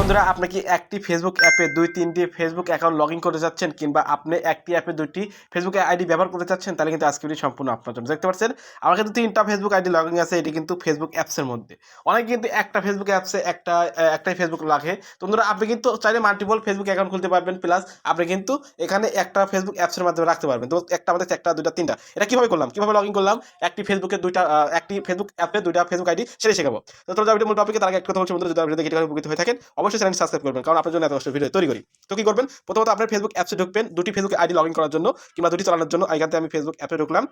বন্ধুরা, আপনি কি একটি ফেসবুক অ্যাপে ২-৩টি ফেসবুক অ্যাকাউন্ট লগইন করতে চাচ্ছেন, কিংবা আপনি একটি অ্যাপে ২টি ফেসবুক আইডি ব্যবহার করতে চাচ্ছেন, তাহলে কিন্তু আজকে ভিডিও সম্পূর্ণ আপনার জন্য। দেখতে পাচ্ছেন আমার কিন্তু ৩টা ফেসবুক আইডি লগইন আছে। এটি কিন্তু ফেসবুক অ্যাপসের মধ্যে। অনেকে কিন্তু একটা ফেসবুক অ্যাপসে একটাই ফেসবুক রাখে। তো বন্ধুরা, আপনি কিন্তু চাইলে মাল্টিপল ফেসবুক অ্যাকাউন্ট খুলতে পারবেন, প্লাস আপনি কিন্তু এখানে একটা ফেসবুক অ্যাপসের মাধ্যমে রাখতে পারবেন। তো একটা আমাদের একটা, দুইটা, তিনটা। এটা কিভাবে করলাম, কিভাবে লগইন করলাম, একটি ফেসবুকে একটি ফেসবুক অ্যাপে 2টা ফেসবুক আইডি সেটাই শেখাবো। তো চলো যাও মূল টপিকে। তার আগে একটা কথা বলছি বন্ধুরা, যদি ভিডিও দেখে উপকৃত হয়ে থাকেন অবশ্যই চ্যানেল সাবস্ক্রাইব করবেন, কারণ আপনার জন্য এত কষ্ট ভিডিও তৈরি করি। তো কি করবেন, প্রথমত আপনার ফেসবুক অ্যাপসে ঢুকবেন, 2টি ফেসবুক আইডি লগইন করার জন্য কিংবা 2টি চালানোর জন্য। এখান থেকে আমি ফেসবুক অ্যাপে ঢুকলাম।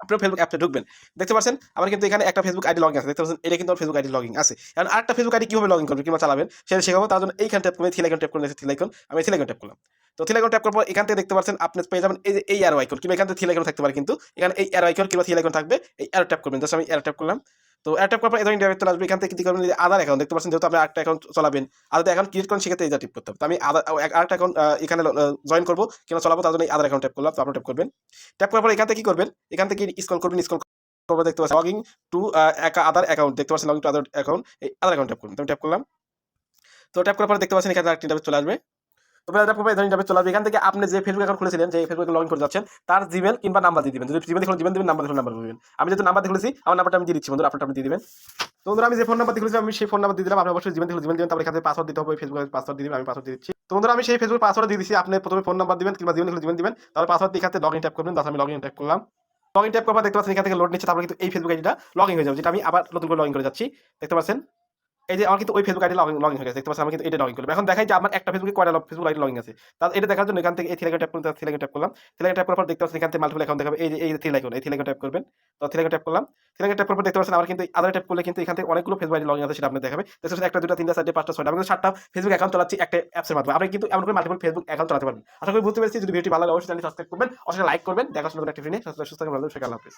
আপনার ফেসবুক অ্যাপে ঢুকবেন, দেখতে পাচ্ছেন আমার কিন্তু এখানে একটা ফেসবুক আইডি লগইন আছে। দেখতে পাচ্ছেন এটা কিন্তু আমার ফেসবুক আইডি লগইন আছে। এখন আরেকটা ফেসবুক আইডি কিভাবে লগইন করবেন কিংবা চালাবেন সেটা শেখাবো। তার জন্য এইখানে ট্যাপ করে থ্রি আইকন ট্যাপ করে থ্রি আইকন, আমি থ্রি আইকন ট্যাপ করলাম। তো থ্রি আইকন ট্যাপ করার পর এখান থেকে দেখতে পাচ্ছেন আপনি পেয়ে যাবেন এই যে এই অ্যারো আইকন, কিংবা এখান থেকে থ্রি আইকন থাকতে পারে, কিন্তু এখানে এই অ্যারো আইকন কিংবা থ্রি আইকন থাকবে। এই অ্যারো ট্যাপ করবেন, জাস্ট আমি অ্যারো ট্যাপ করলাম। তো অ্যারো ট্যাপ করার পর এই ধরনের ইন্টারফেস চলে আসবে। এখান থেকে কি করবেন, যে আদার অ্যাকাউন্ট দেখতে পাচ্ছেন, যেহেতু আপনি আরেকটা অ্যাকাউন্ট চালাবেন, আদার অ্যাকাউন্ট ক্রিয়েট করেন, সেক্ষেত্রে এইটা টিপ করতে হবে। তো আমি আরেকটা অ্যাকাউন্ট এখানে জয়েন করবো কিংবা চালাবো, তার জন্য এই আদার অ্যাকাউন্ট ট্যাপ করলাম। তো আপনি ট্যাপ করবেন। ট্যাপ করার পর এখান থেকে কি করবেন, এখান থেকে স্ক্রল করবেন, স্ক্রল করবে দেখতে পাচ্ছেন লগইন টু আদার অ্যাকাউন্ট, দেখতে পাচ্ছেন লগইন টু আদার অ্যাকাউন্ট, এই আদার অ্যাকাউন্ট ট্যাপ করুন। তো ট্যাপ করলাম। তো ট্যাপ করার পরে দেখতে পাচ্ছেন এখানে আরেকটা ইন্টারফেস চলে আসবে। তো ট্যাপ করবে এই ইন্টারফেস চলে আসবে। এখান থেকে আপনি যে ফেসবুক অ্যাকাউন্ট খুলেছিলেন, যে ফেসবুকে লগইন করতে যাচ্ছেন, তার জিমেল কিংবা নাম্বার দিয়ে দিবেন। যদি জিমেল দিয়ে জিমেল দিবেন, নাম্বার দিয়ে নাম্বার দিবেন। আমি যেহেতু নাম্বার দিয়ে খুলেছি, আমার নাম্বারটা আমি দিয়ে দিচ্ছি বন্ধুরা, আপনারটা আপনি দিয়ে দিবেন। তো বন্ধুরা, আমি যে ফোন নাম্বার দিয়ে খুলেছি আমি সেই ফোন নাম্বার দিয়ে দিলাম। আপনি অবশ্যই জিমেল দিয়ে জিমেল দিবেন। তারপর এখান থেকে পাসওয়ার্ড দিতে হবে, ফেসবুকের পাসওয়ার্ড দিয়ে দিবেন। আমি পাসওয়ার্ড দিয়ে দিচ্ছি। তো বন্ধুরা, আমি সেই ফেসবুক পাসওয়ার্ড দিয়ে দিচ্ছি। আপনি প্রথমে ফোন নাম্বার দিবেন কিংবা জিমেল দিয়ে জিমেল দিবেন। তারপর পাসওয়ার্ড দিয়ে এখান থেকে লগইন ট্যাপ করবেন। তারপর আমি লগইন ট্যাপ করলাম। লগইন ট্যাপ করার পর দেখতে পাচ্ছেন এখান থেকে লোড নিচ্ছে। তারপর কিন্তু এই ফেসবুক আইডিটা লগইন হয়ে যাবে, যেটা আমি আবার নতুন করে লগইন করে যাচ্ছি। দেখতে পাচ্ছেন এই যে আমার কিন্তু ওই ফেসবুক আইডি লগইন হয়ে গেছে। দেখতে পাচ্ছেন আমি কিন্তু এটা লগইন করলাম। এখন দেখাই যে আমার একটা ফেসবুকে কয়টা ফেসবুক আইডি লগইন আছে। তাহলে এটা দেখার জন্য এখান থেকে এই থ্রি আইকন ট্যাপ করুন। থ্রি আইকন ট্যাপ করলাম। থ্রি আইকন ট্যাপ করার পর দেখতে পাচ্ছেন এখান থেকে মাল্টিপল অ্যাকাউন্ট দেখাবে। এই যে থ্রি আইকন, এই থ্রি আইকন ট্যাপ করবেন। তো থ্রি আইকন ট্যাপ করলাম। থ্রি আইকন ট্যাপ করার পর দেখতে পাচ্ছেন আমার কিন্তু আদার ট্যাপ করলে কিন্তু এখান থেকে অনেকগুলো ফেসবুক আইডি লগইন আছে, সেটা আপনাদের দেখাবে। দেখতে পাচ্ছেন 1 2 3 4 5 6 আমি কিন্তু 7টা ফেসবুক অ্যাকাউন্ট চালাচ্ছি একটা অ্যাপসের মাধ্যমে। আপনি কিন্তু এমন করে মাল্টিপল ফেসবুক অ্যাকাউন্ট চালাতে পারবেন। আশা করি বুঝতে পেরেছি। যদি ভিডিওটি ভালো লাগে অবশ্যই চ্যানেলটি সাবস্ক্রাইব করবেন। অবশ্যই লাইক করবেন। দেখার জন্য একটা ফ্রি নেই। সুস্থ থাকবেন, ভালো থাকবেন। আল্লাহ হাফেজ।